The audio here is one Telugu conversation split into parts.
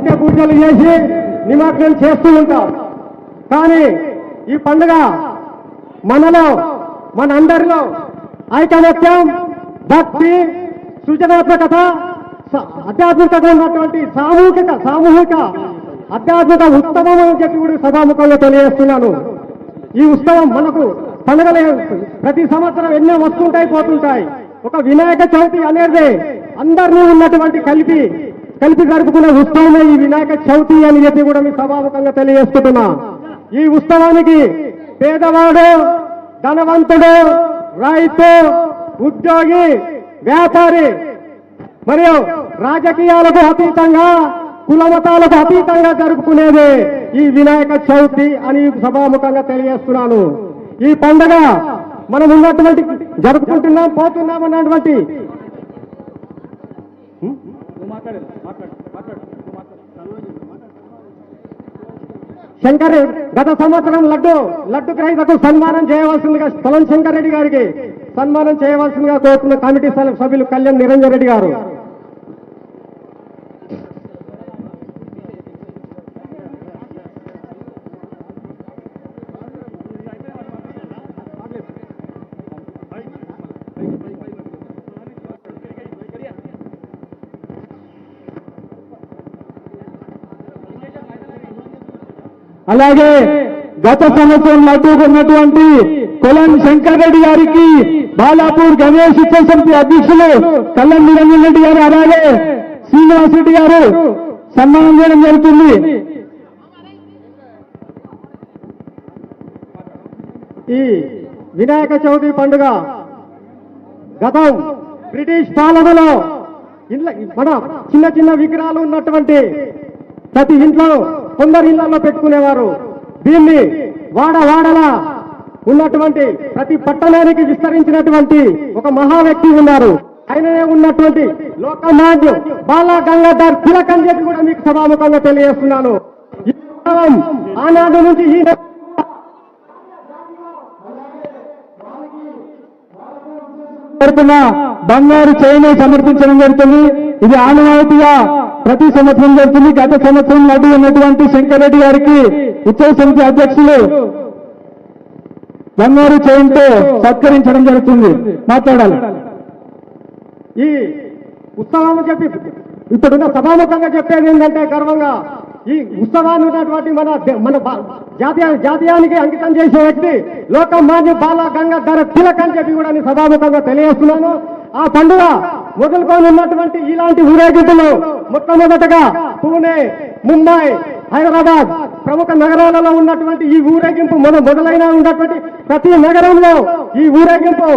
నిత్య పూజలు చేసి నిమగ్నం చేస్తూ ఉంటాం. కానీ ఈ పండుగ మనలో మనందరిలో ఐకమత్యం, భక్తి, సృజనాత్మకత, ఆధ్యాత్మికత ఉన్నటువంటి సామూహిక ఆధ్యాత్మిక ఉత్సవం అని చెప్పి కూడా సభాముఖంగా తెలియజేస్తున్నాను. ఈ ఉత్సవం మనకు పండుగలు ప్రతి సంవత్సరం ఎన్నో వస్తుంటాయి, పోతుంటాయి. ఒక వినాయక చవితి అనేది అందరినీ ఉన్నటువంటి కలిపి జరుపుకునే ఉత్సవమే ఈ వినాయక చవితి అని చెప్పి కూడా మీ సభాముఖంగా తెలియజేస్తున్నా. ఈ ఉత్సవానికి పేదవాడు, ధనవంతుడు, రైతు, ఉద్యోగి, వ్యాపారి మరియు రాజకీయాలకు అతీతంగా, కులమతాలకు అతీతంగా జరుపుకునేది ఈ వినాయక చవితి అని సభాముఖంగా తెలియజేస్తున్నాను. ఈ పండుగ మనం ఉన్నటువంటి జరుపుకుంటున్నాం, పోతున్నాం అన్నటువంటి శంకర్ గత సంవత్సరం లడ్డు గ్రహీతకు సన్మానం చేయవలసిందిగా స్థలం శంకర్ రెడ్డి గారికి సన్మానం చేయవలసిందిగా కోరుతున్న కమిటీ సభ్యులు కళ్యాణ్ నిరంజన్ రెడ్డి గారు. అలాగే గత సంవత్సరం లడ్డూకున్నటువంటి కొలం శంకర్ రెడ్డి గారికి బాలాపూర్ గణేష్ ఉత్సవ సమితి అధ్యక్షులు కళ్యాణ్ నిరంజన్ రెడ్డి గారు, అలాగే శ్రీనివాస్ రెడ్డి గారు సన్మానం చేయడం జరుగుతుంది. ఈ వినాయక చవితి పండుగ గతం బ్రిటిష్ పాలనలో మన చిన్న విగ్రహాలు ఉన్నటువంటి ప్రతి ఇంట్లో కొందరు ఇళ్లలో పెట్టుకునేవారు. దీన్ని వాడలా ఉన్నటువంటి ప్రతి పట్టణానికి విస్తరించినటువంటి ఒక మహా వ్యక్తి ఉన్నారు. ఆయననే ఉన్నటువంటి లోకమాన్యం బాలా గంగాధర్ తిలక్ అని చెప్పి కూడా మీకు సభాముఖంగా తెలియజేస్తున్నాను. ఈ ఉత్సవం ఆనాడు నుంచి ఈ బంగారు చైన్ సమర్పించడం జరుగుతుంది. ఇది ఆనవాయితీగా ప్రతి సంవత్సరం జరుగుతుంది. గత సంవత్సరం లడ్డు ఉన్నటువంటి శంకర్ రెడ్డి గారికి ఉత్సవ సమితి అధ్యక్షులు బంగారు చైన్తో సత్కరించడం జరుగుతుంది. మాట్లాడాలి. ఈ ఉత్సవం చెప్పి ఇప్పుడున్న సభాముఖంగా చెప్పేది ఏంటంటే గర్వంగా ఈ ఉత్సవాన్ని ఉన్నటువంటి మన జాతీయానికి అంకితం చేసే వ్యక్తి లోకమాన్య బాలా గంగాధర తిలక్ అని చెప్పి కూడా సభాముఖంగా తెలియజేస్తున్నాను. ఆ పండుగ మొదలుకొని ఉన్నటువంటి ఇలాంటి ఊరేగింపులు మొట్టమొదటగా పూణే, ముంబై, హైదరాబాద్ ప్రముఖ నగరాలలో ఉన్నటువంటి ఈ ఊరేగింపు మొదలైన ఉన్నటువంటి ప్రతి నగరంలో ఈ ఊరేగింపు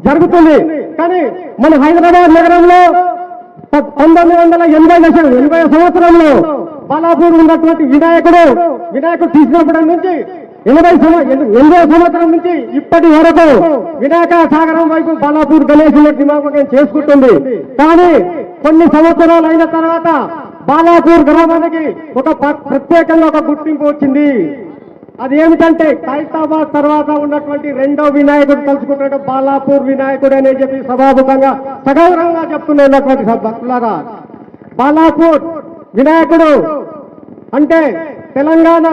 జరుగుతుంది. కానీ మన హైదరాబాద్ నగరంలో 1980 సంవత్సరంలో బాలాపూర్ ఉన్నటువంటి వినాయకుడు తీసినప్పటి నుంచి 80 సంవత్సరం నుంచి ఇప్పటి వరకు వినాయక సాగరం వైపు బాలాపూర్ గణేష్ నిమగ్నం చేసుకుంటుంది. కానీ కొన్ని సంవత్సరాలు అయిన తర్వాత బాలాపూర్ గ్రామానికి ఒక ప్రత్యేకంగా ఒక గుర్తింపు వచ్చింది. అది ఏమిటంటే ఖైరతాబాద్ తర్వాత ఉన్నటువంటి రెండో వినాయకుడు తలుచుకుంటున్న బాలాపూర్ వినాయకుడు అని చెప్పి సభాముఖంగా సగౌరవంగా చెప్తున్నటువంటి భక్తులారా, బాలాపూర్ వినాయకుడు అంటే తెలంగాణ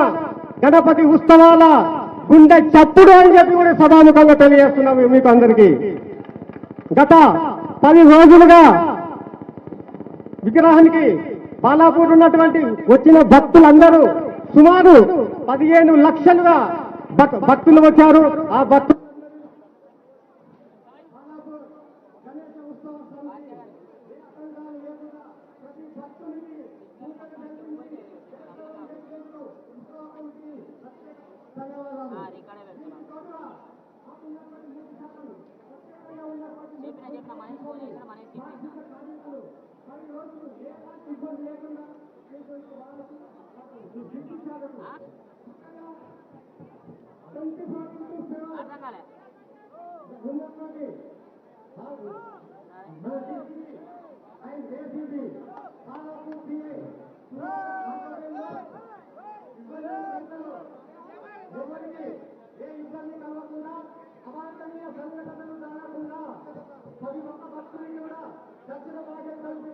గణపతి ఉత్సవాల గుండె చప్పుడు అని చెప్పి కూడా సభాముఖంగా తెలియజేస్తున్నాము మీకు అందరికీ. గత 10 రోజులుగా విగ్రహానికి బాలాపూర్ ఉన్నటువంటి వచ్చిన భక్తులందరూ సుమారు 15 లక్షలుగా భక్తులు వచ్చారు. ఆ భక్తులు దక్షిణ భాగం కలిపి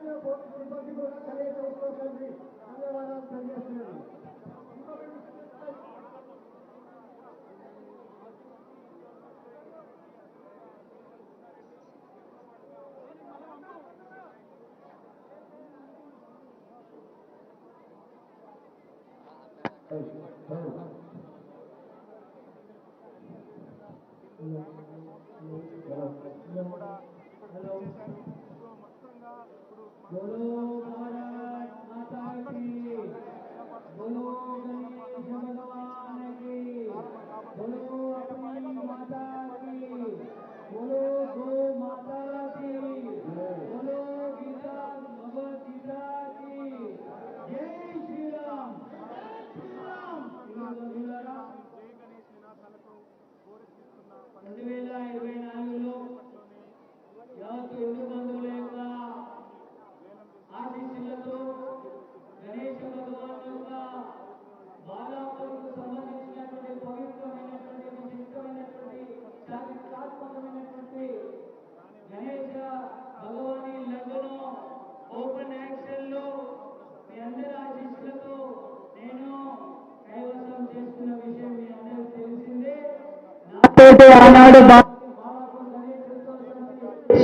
ఆనాడు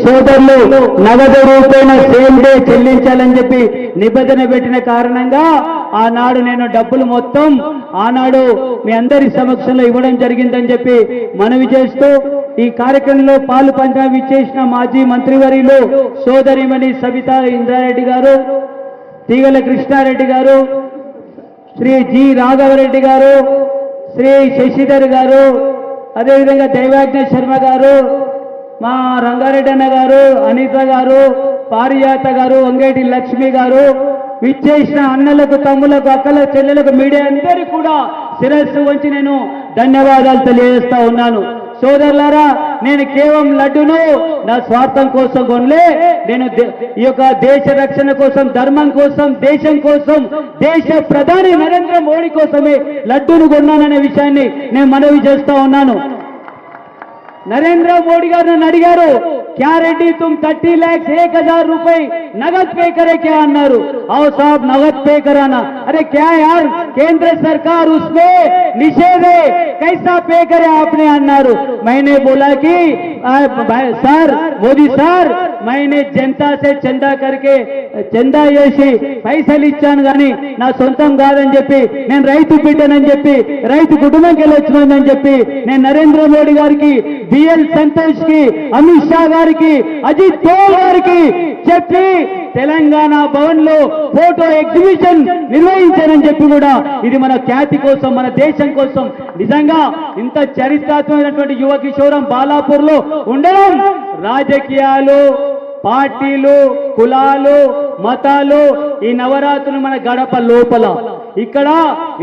సోదరులు నగదు రూపేణ సేమ్ డే చెల్లించాలని చెప్పి నిబంధన పెట్టిన కారణంగా ఆనాడు నేను డబ్బులు మొత్తం ఆనాడు మీ అందరి సమక్షంలో ఇవ్వడం జరిగిందని చెప్పి మనవి చేస్తూ ఈ కార్యక్రమంలో పాలు పంచాయతీ ఇచ్చేసిన మాజీ మంత్రివర్యులు సోదరిమణి సబితా ఇంద్రారెడ్డి గారు, తీగల కృష్ణారెడ్డి గారు, శ్రీ జి రాఘవరెడ్డి గారు, శ్రీ శశిధర్ గారు, అదేవిధంగా దైవాజ్ఞ శర్మ గారు, మా రంగారెడ్డి అన్న గారు, అనిత గారు, పారిజాత గారు, వంగేటి లక్ష్మి గారు, విచ్చేసిన అన్నలకు, తమ్ములకు, అక్కల, చెల్లెలకు, మీడియా అందరికీ కూడా శిరస్సు వంచి నేను ధన్యవాదాలు తెలియజేస్తా ఉన్నాను. సోదరులారా, నేను కేవలం లడ్డును నా స్వార్థం కోసం కొనలే, నేను ఈ యొక్క దేశ రక్షణ కోసం, ధర్మం కోసం, దేశం కోసం, దేశ ప్రధాని నరేంద్ర మోడీ కోసమే లడ్డూను కొన్నాననే విషయాన్ని నేను మనవి చేస్తా ఉన్నాను. नरेंद्र मोदी गाరు నన్ను అడిగారు, क्या रेड्डी तुम 30 लाख 1000 रुपए नगद पे करे क्या అన్నారు. आओ साहब नगद पे कराना. अरे क्या यार, केंद्र सरकार उसमें निषेध है, कैसा पे करे आपने అన్నారు. मैंने बोला कि सर मोदी सर, मैंने जनता से चंदा करके చందా చేసి పైసలు ఇచ్చాను కానీ నా సొంతం కాదని చెప్పి, నేను రైతు బిడ్డనని చెప్పి, రైతు కుటుంబంకి వెళ్ళొచ్చినని చెప్పి, నేను నరేంద్ర మోడీ గారికి, బిఎల్ సంతోష్ కి, అమిత్ షా గారికి, అజిత్ దోవల్ గారికి చెప్పి తెలంగాణ భవన్ లో ఫోటో ఎగ్జిబిషన్ నిర్వహించానని చెప్పి కూడా, ఇది మన ఖ్యాతి కోసం, మన దేశం కోసం, నిజంగా ఇంత చరిత్రాత్మకమైనటువంటి యువ కిషోరం బాలాపూర్ లో ఉండడం రాజకీయాలు, పార్టీలు, కులాలు, మతాలు, ఈ నవరాత్రులు మన గడప లోపల, ఇక్కడ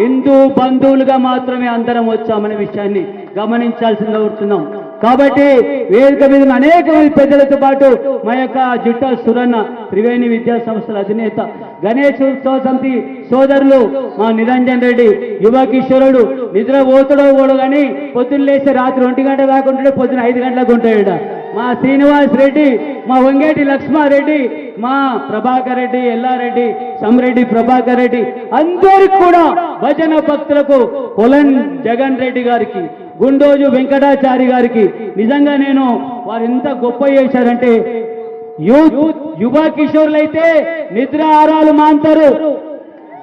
హిందూ బంధువులుగా మాత్రమే అందరం వచ్చామనే విషయాన్ని గమనించాల్సింది కోరుతున్నాం. కాబట్టి వేదిక మీద అనేక మంది పెద్దలతో పాటు మా యొక్క జుట్ట సురన్న త్రివేణి విద్యా సంస్థల అధినేత, గణేష్ ఉత్సవ సమితి సోదరులు మా నిరంజన్ రెడ్డి, యువ కిషోరుడు, నిద్ర పోతుడో పోడు కానీ పొద్దున్న లేస్తే రాత్రి 1 గంట దాకా ఉంటాడు, పొద్దున 5 గంటలకు ఉంటాడు. మా శ్రీనివాస్ రెడ్డి, మా వంగేటి లక్ష్మారెడ్డి, మా ప్రభాకర్ రెడ్డి, ఎల్లారెడ్డి, సమ్రెడ్డి ప్రభాకర్ రెడ్డి, అందరికి కూడా భజన భక్తులకు, కొలన్ జగన్ రెడ్డి గారికి, గుండోజు వెంకటాచారి గారికి, నిజంగా నేను వారు ఎంత గొప్ప చేశారంటే, యువ కిషోరులైతే నిద్ర ఆరాలు మాంటారు,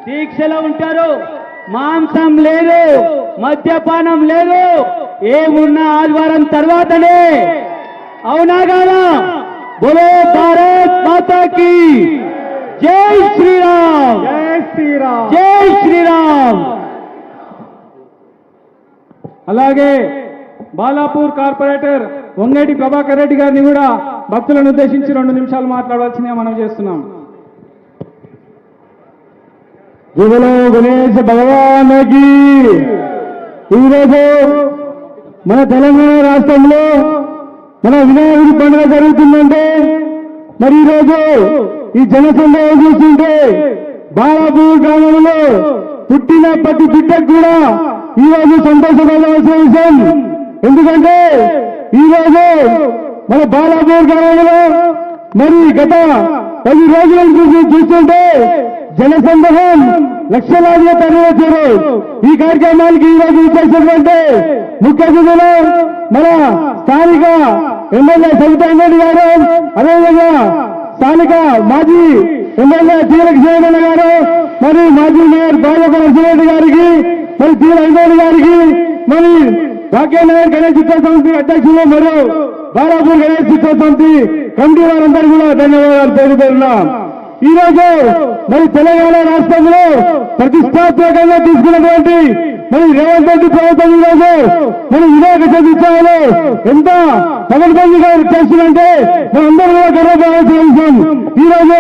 దీక్షలో ఉంటారు, మాంసం లేదు, మద్యపానం లేదు, ఏమున్నా ఆదివారం తర్వాతనే. అవునా కాదా? బోలో భారత్ మాతా కీ జై శ్రీరామ్, జై శ్రీరామ్, జై శ్రీరామ్. అలాగే బాలాపూర్ కార్పొరేటర్ వంగేటి ప్రభాకర్ రెడ్డి గారిని కూడా భక్తులను ఉద్దేశించి 2 నిమిషాలు మాట్లాడవలసిందిగా మనం చేస్తున్నాం. జువలో గణేశ భగవానికి. ఈరోజు మన తెలంగాణ రాష్ట్రంలో మన వినాయకుడి పండుగ జరుగుతుందంటే, మరి ఈరోజు ఈ జనసందేహం చూస్తుంటే బాలాపూర్ గ్రామంలో పుట్టిన ప్రతి బిడ్డకు కూడా ఈరోజు సంతోషపడాల్సిన విషయం. ఎందుకంటే ఈరోజు మన బాలాపూర్ గ్రామంలో మరి గత 10 రోజుల నుంచి చూస్తుంటే జనసందోహం లక్షలాదిగా తరలివచ్చారు. ఈ కార్యక్రమానికి ఈరోజు చేసినటువంటి ముఖ్య అతిథులు మన స్థానిక ఎమ్మెల్యే సబితారెడ్డి గారు, అదేవిధంగా స్థానిక మాజీ ఎమ్మెల్యే తీగల కృష్ణారెడ్డి గారు, మరియు మాజీ మేయర్ బాలక నరసింహారెడ్డి గారికి మరి శ్రీ రైతోడు గారికి, మరి భాగ్యనగర్ గణేష్ ఉత్సవ సమితి అధ్యక్షులు మరియు బాలాపూర్ గణేష్ ఉత్సవ సమితి కమిటీ వారందరూ కూడా ధన్యవాదాలు పేరు పేరున. ఈ రోజు మరి తెలంగాణ రాష్ట్రంలో ప్రతిష్టాత్మకంగా తీసుకున్నటువంటి మరి రేవంత్ రెడ్డి ప్రభుత్వం ఈ రోజు మరి వినాయక చతుర్థాలు ఎంత పగడ్బందీగా చేస్తుందంటే మనందరూ కూడా గర్వపడాల్సిన విషయం. ఈ రోజు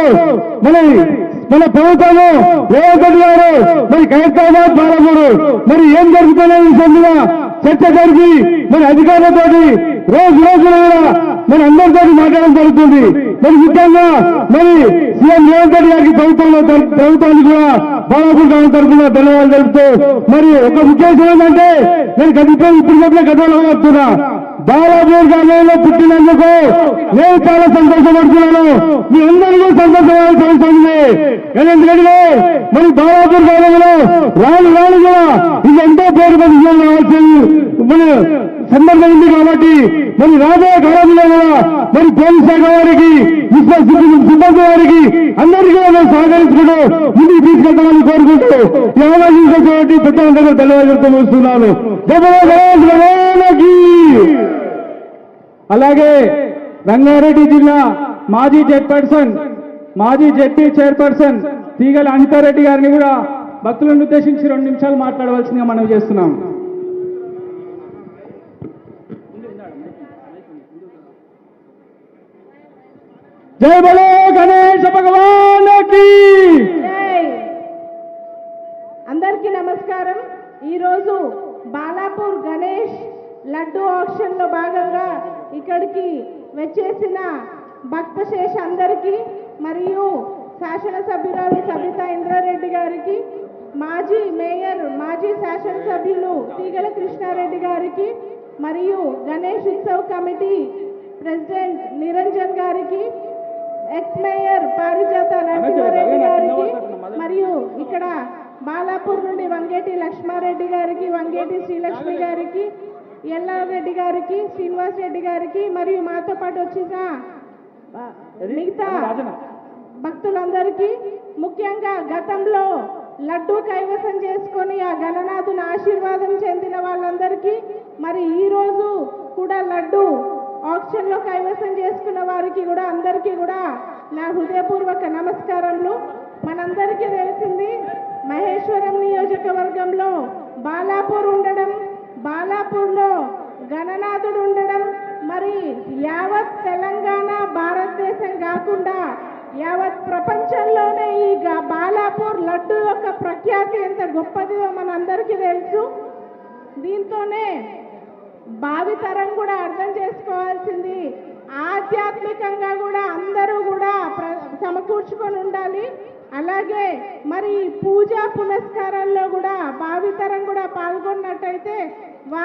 మన ప్రభుత్వము రేవంత్ రెడ్డి గారు మరి ఖైరతాబాద్ బాలాపూర్ మరి ఏం జరుగుతున్న విషయం మీద చర్చ జరిపి మరి అధికారులతో రోజు రోజున మన అందరితో మాట్లాడడం జరుగుతుంది. మరి ముఖ్యంగా మరి సీఎం రేవంత్ రెడ్డి గారికి ప్రభుత్వానికి కూడా బాలాపూర్ గ్రామం తరఫున ధన్యవాదాలు తెలుపుతూ మరి ఒక ఉద్దేశం ఏంటంటే నేను ఇప్పుడు గతంలో చెప్తున్నా, బాలాపూర్ గ్రామంలో పుట్టినందుకు నేను చాలా సంతోషపడుతున్నాను. మీ అందరికీ సంతోషపడాల్సిన అవసరం ఉంది. ఎందుకంటే మరి బాలాపూర్ గ్రామంలో రాను కూడా ఇది ఎంతో పేరు రావాల్సింది సందర్భం ఉంది. కాబట్టి మరి రాబోయే కాలంలో కూడా మరి పోలీస్ శాఖ వారికి, సిబ్బంది వారికి అందరికీ మేము సహకరించుకుంటూ ముందుకు తీసుకెళ్తామని కోరుకుంటూ ఈ అవకాశం ఇచ్చినటువంటి పెద్దలందరూ ధన్యవాదాలు ముగిస్తున్నాను. అలాగే రంగారెడ్డి జిల్లా మాజీ జెడ్పీ చైర్పర్సన్ తీగల అనితారెడ్డి గారిని కూడా భక్తులను ఉద్దేశించి 2 నిమిషాలు మాట్లాడవలసిందిగా మనం చేస్తున్నాం. జై బలో గణేశ భగవానికి. అందరికీ నమస్కారం. ఈరోజు బాలాపూర్ గణేష్ లడ్డు ఆక్షన్ లో భాగంగా ఇక్కడికి వచ్చేసిన భక్త శేష అందరికీ మరియు శాసనసభ్యురాలు సబితా ఇంద్రారెడ్డి గారికి, మాజీ మేయర్ మాజీ శాసనసభ్యులు తీగల కృష్ణారెడ్డి గారికి మరియు గణేష్ ఉత్సవ్ కమిటీ ప్రెసిడెంట్ నిరంజన్ గారికి, ఎక్స్ మేయర్ పారిజాత నరసింహారెడ్డి గారికి మరియు ఇక్కడ బాలాపూర్ నుండి వంగేటి లక్ష్మారెడ్డి గారికి, వంగేటి శ్రీలక్ష్మి గారికి, ఎల్లారెడ్డి గారికి, శ్రీనివాస్ రెడ్డి గారికి మరియు మాతో పాటు వచ్చిన మిగతా భక్తులందరికీ, ముఖ్యంగా గతంలో లడ్డూ కైవసం చేసుకొని ఆ గణనాథుని ఆశీర్వాదం చెందిన వాళ్ళందరికీ, మరి ఈ రోజు కూడా లడ్డూ ఆక్షన్ లో కైవసం చేసుకున్న వారికి కూడా అందరికీ కూడా నా హృదయపూర్వక నమస్కారములు. మనందరికీ తెలిసింది మహేశ్వరం నియోజకవర్గంలో బాలాపూర్ ఉండడం, బాలాపూర్లో గణనాథుడు ఉండడం, మరి యావత్ తెలంగాణ భారతదేశం కాకుండా యావత్ ప్రపంచంలోనే ఈ బాలాపూర్ లడ్డు యొక్క ప్రఖ్యాతి ఎంత గొప్పదిదో మనందరికీ తెలుసు. దీంతోనే భావితరం కూడా అర్థం చేసుకోవాల్సింది, ఆధ్యాత్మికంగా కూడా అందరూ కూడా సమకూర్చుకొని ఉండాలి. అలాగే మరి పూజా పునస్కారాల్లో కూడా భావితరం కూడా పాల్గొన్నట్టయితే వారు